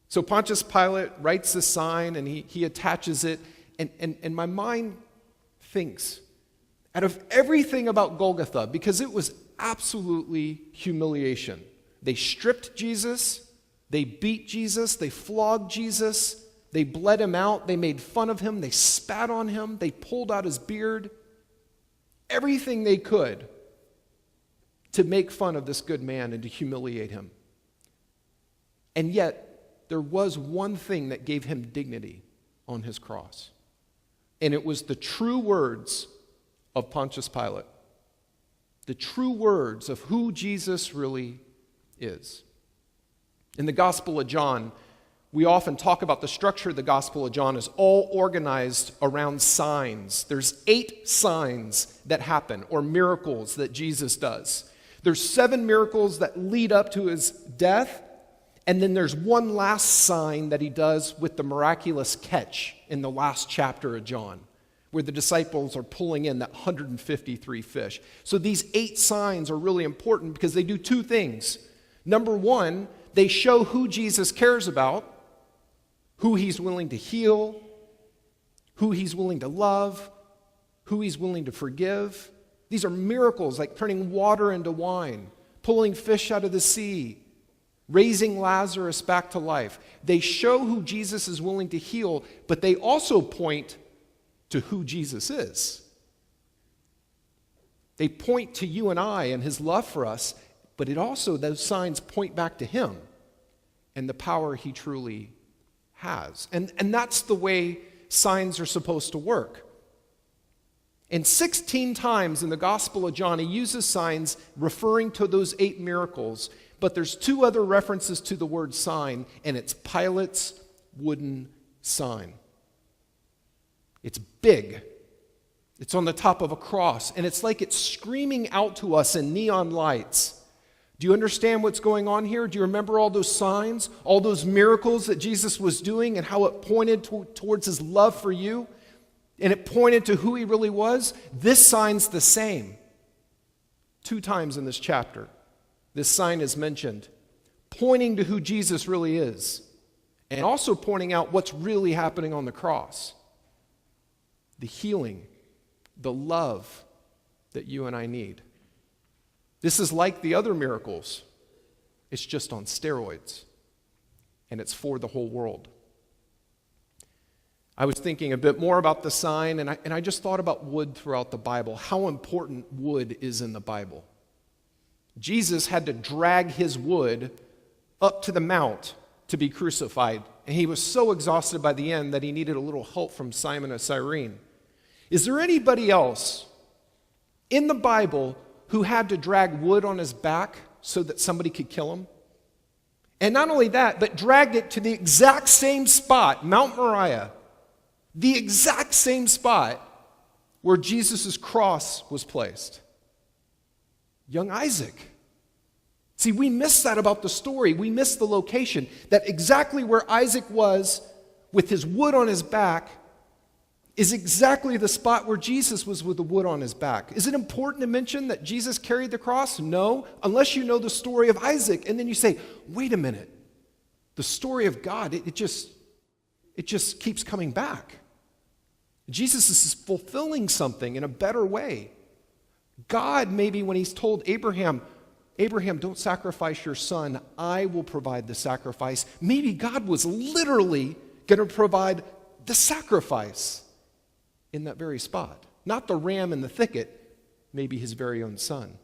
So Pontius Pilate writes the sign and he attaches it. And my mind thinks, out of everything about Golgotha, because it was absolutely humiliation. They stripped Jesus, they beat Jesus, they flogged Jesus, they bled him out, they made fun of him, they spat on him, they pulled out his beard. Everything they could to make fun of this good man and to humiliate him. And yet, there was one thing that gave him dignity on his cross. And it was the true words of Pontius Pilate. The true words of who Jesus really is. In the Gospel of John, we often talk about the structure of the Gospel of John is all organized around signs. There's 8 signs that happen, or miracles that Jesus does. There's 7 miracles that lead up to his death, and then there's one last sign that he does with the miraculous catch in the last chapter of John, where the disciples are pulling in that 153 fish. So these 8 signs are really important because they do 2 things. Number 1, they show who Jesus cares about, who he's willing to heal, who he's willing to love, who he's willing to forgive. These are miracles like turning water into wine, pulling fish out of the sea, raising Lazarus back to life. They show who Jesus is willing to heal, but they also point to who Jesus is. They point to you and I and his love for us, but those signs point back to him and the power he truly has. And that's the way signs are supposed to work. And 16 times in the Gospel of John, he uses signs referring to those 8 miracles, but there's 2 other references to the word sign, and it's Pilate's wooden sign. It's big. It's on the top of a cross, and it's like it's screaming out to us in neon lights. Do you understand what's going on here? Do you remember all those signs, all those miracles that Jesus was doing and how it pointed towards his love for you? And it pointed to who he really was? This sign's the same. 2 times in this chapter, this sign is mentioned, pointing to who Jesus really is, and also pointing out what's really happening on the cross. The healing, the love that you and I need. This is like the other miracles. It's just on steroids, and it's for the whole world. I was thinking a bit more about the sign, and I just thought about wood throughout the Bible, how important wood is in the Bible. Jesus had to drag his wood up to the mount to be crucified, and he was so exhausted by the end that he needed a little help from Simon of Cyrene. Is there anybody else in the Bible who had to drag wood on his back so that somebody could kill him? And not only that, but dragged it to the exact same spot, Mount Moriah, the exact same spot where Jesus' cross was placed. Young Isaac. See, we miss that about the story. We miss the location. That exactly where Isaac was with his wood on his back is exactly the spot where Jesus was with the wood on his back. Is it important to mention that Jesus carried the cross? No, unless you know the story of Isaac. And then you say, wait a minute. The story of God, it just keeps coming back. Jesus is fulfilling something in a better way. God, maybe when he's told Abraham, don't sacrifice your son, I will provide the sacrifice. Maybe God was literally going to provide the sacrifice in that very spot. Not the ram in the thicket, maybe his very own son.